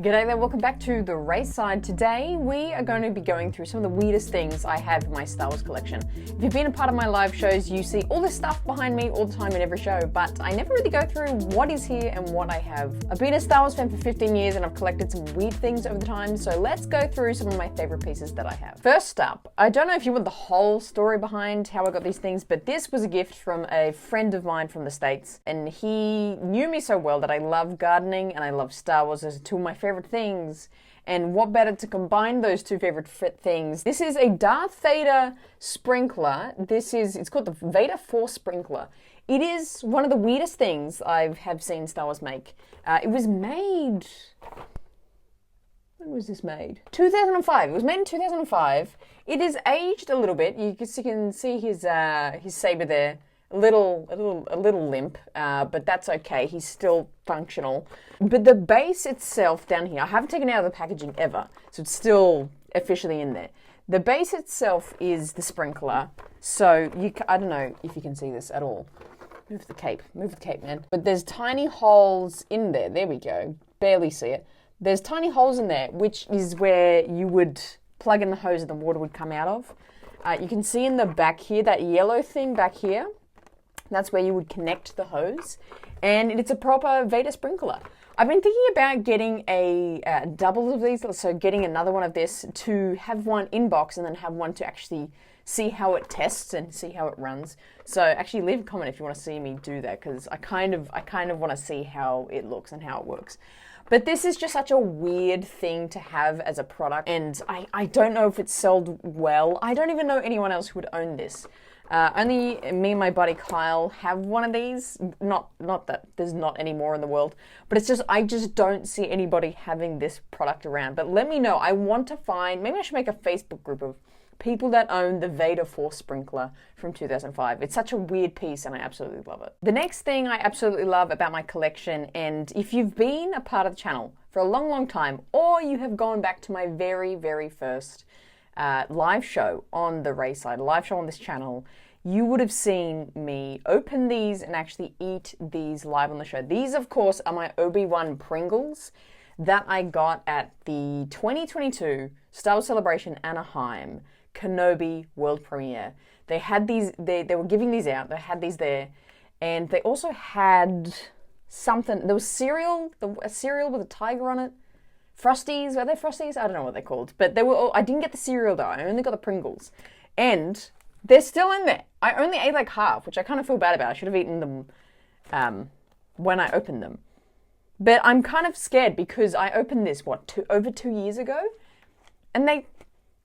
G'day there, welcome back to The Race Side. Today we are going to be going through some of the weirdest things I have in my Star Wars collection. If you've been a part of my live shows, you see all this stuff behind me all the time in every show, but I never really go through what is here and what I have. I've been a Star Wars fan for 15 years and I've collected some weird things over the time, so let's go through some of my favorite pieces that I have. First up, I don't know if you want the whole story behind how I got these things, but this was a gift from a friend of mine from the States, and he knew me so well that I love gardening and I love Star Wars as two of my favorite things. And what better to combine those two favorite things? This is a Darth Vader sprinkler. It's called the Vader Force Sprinkler. It is one of the weirdest things I have seen Star Wars make. It was made... When was this made? 2005. It was made in 2005. It is aged a little bit. You can see his saber there. A little limp, but that's okay. He's still functional. But the base itself down here, I haven't taken it out of the packaging ever, so it's still officially in there. The base itself is the sprinkler, so I don't know if you can see this at all. Move the cape, man. But there's tiny holes in there. There we go. Barely see it. There's tiny holes in there, which is where you would plug in the hose and the water would come out of. You can see in the back here, that yellow thing back here, that's where you would connect the hose, and it's a proper Vader sprinkler. I've been thinking about getting a double of these, so getting another one of this to have one in box and then have one to actually see how it tests and see how it runs. So actually leave a comment if you want to see me do that, because I kind of want to see how it looks and how it works. But this is just such a weird thing to have as a product, and I don't know if it's sold well. I don't even know anyone else who would own this. Only me and my buddy Kyle have one of these. Not that there's not any more in the world, but it's just, I just don't see anybody having this product around. But let me know. I want to find, maybe I should make a Facebook group of people that own the Vader Force Sprinkler from 2005. It's such a weird piece and I absolutely love it. The next thing I absolutely love about my collection, and if you've been a part of the channel for a long, long time, or you have gone back to my very, very first live show on the Race Side, a live show on this channel, you would have seen me open these and actually eat these live on the show. These, of course, are my ObiWan Pringles that I got at the 2022 Star Wars Celebration Anaheim Kenobi World Premiere. They had these, they were giving these out, they had these there, and they also had something, there was cereal, a cereal with a tiger on it. Frosties, are they Frosties? I don't know what they're called, but they were all, I didn't get the cereal though, I only got the Pringles. And they're still in there. I only ate like half, which I kind of feel bad about. I should have eaten them when I opened them. But I'm kind of scared because I opened this, over 2 years ago? And they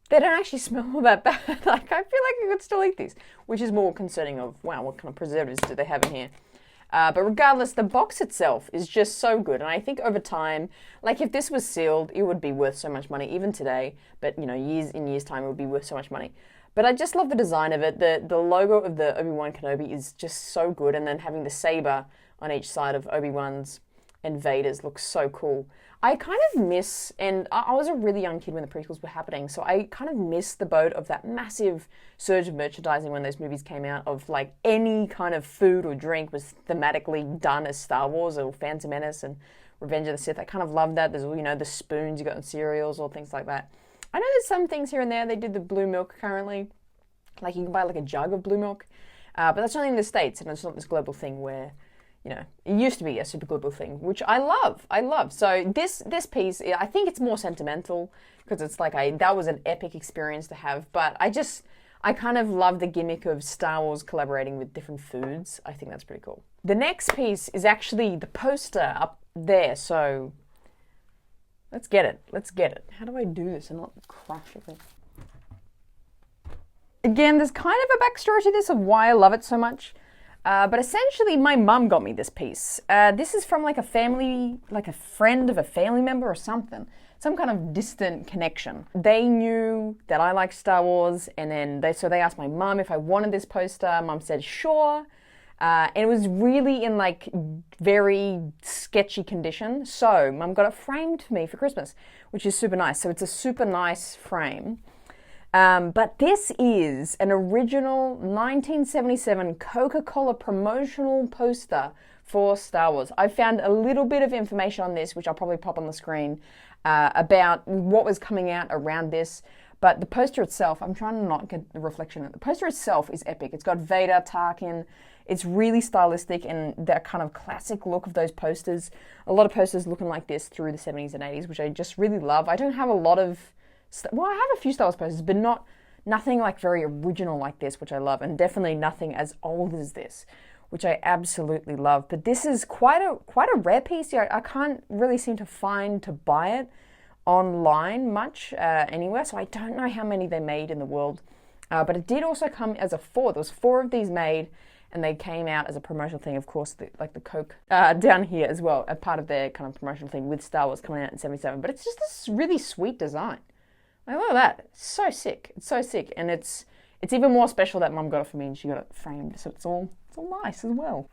don't actually smell all that bad. Like, I feel like I could still eat these, which is more concerning of, wow, what kind of preservatives do they have in here? But regardless, the box itself is just so good. And I think over time, like if this was sealed, it would be worth so much money, even today. But, you know, in years' time, it would be worth so much money. But I just love the design of it. The logo of the Obi-Wan Kenobi is just so good. And then having the saber on each side of Obi-Wan's and Vader's looks so cool. I kind of miss, and I was a really young kid when the prequels were happening, so I kind of missed the boat of that massive surge of merchandising when those movies came out, of like any kind of food or drink was thematically done as Star Wars or Phantom Menace and Revenge of the Sith. I kind of loved that. There's, you know, the spoons you got in cereals or things like that. I know there's some things here and there. They did the blue milk currently. Like you can buy like a jug of blue milk, but that's only in the States, and it's not this global thing where, you know, it used to be a super global thing, which I love. So this piece, I think it's more sentimental because it's like that was an epic experience to have. But I kind of love the gimmick of Star Wars collaborating with different foods. I think that's pretty cool. The next piece is actually the poster up there. So let's get it. How do I do this and not crash it? Again, there's kind of a backstory to this of why I love it so much. But essentially, my mum got me this piece. This is from like a family, like a friend of a family member or something. Some kind of distant connection. They knew that I like Star Wars, and then they asked my mum if I wanted this poster. Mum said, sure. And it was really in like very sketchy condition. So mum got it framed for me for Christmas, which is super nice. So it's a super nice frame. But this is an original 1977 Coca-Cola promotional poster for Star Wars. I found a little bit of information on this, which I'll probably pop on the screen, about what was coming out around this. But the poster itself, I'm trying to not get the reflection. The poster itself is epic. It's got Vader, Tarkin. It's really stylistic and that kind of classic look of those posters. A lot of posters looking like this through the 70s and 80s, which I just really love. I don't have a lot of... Well, I have a few Star Wars posters, but nothing like very original like this, which I love. And definitely nothing as old as this, which I absolutely love. But this is quite a rare piece. I can't really seem to find to buy it online much anywhere, so I don't know how many they made in the world. But it did also come as a 4. There was 4 of these made, and they came out as a promotional thing. Of course, like the Coke down here as well, a part of their kind of promotional thing with Star Wars coming out in '77. But it's just this really sweet design. Like, look at that. It's so sick. It's so sick. And it's even more special that Mum got it for me and she got it framed, so it's all nice as well.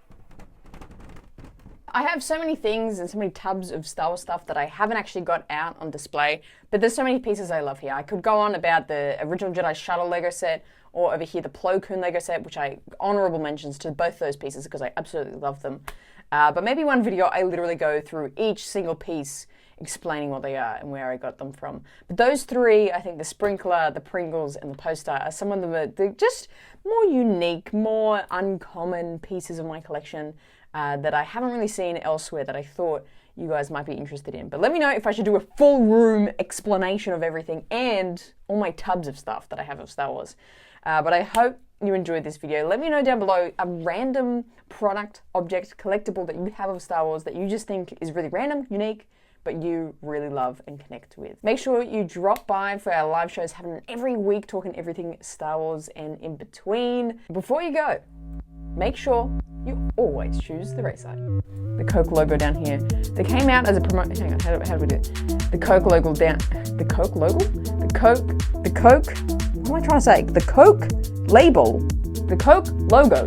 I have so many things and so many tubs of Star Wars stuff that I haven't actually got out on display, but there's so many pieces I love here. I could go on about the original Jedi Shuttle Lego set, or over here the Plo Koon Lego set, which I honorable mentions to both those pieces because I absolutely love them. But maybe one video I literally go through each single piece explaining what they are and where I got them from. But those 3, I think the sprinkler, the Pringles, and the poster are some of the just more unique, more uncommon pieces of my collection that I haven't really seen elsewhere that I thought you guys might be interested in. But let me know if I should do a full room explanation of everything and all my tubs of stuff that I have of Star Wars. But I hope you enjoyed this video. Let me know down below a random product, object, collectible that you have of Star Wars that you just think is really random, unique, but you really love and connect with. Make sure you drop by for our live shows happening every week, talking everything Star Wars and in between. Before you go, make sure you always choose the right side. The Coke logo down here. They came out as a promo. Hang on, how do we do it? The Coke logo down. The Coke logo? The Coke. What am I trying to say? The Coke label. The Coke logo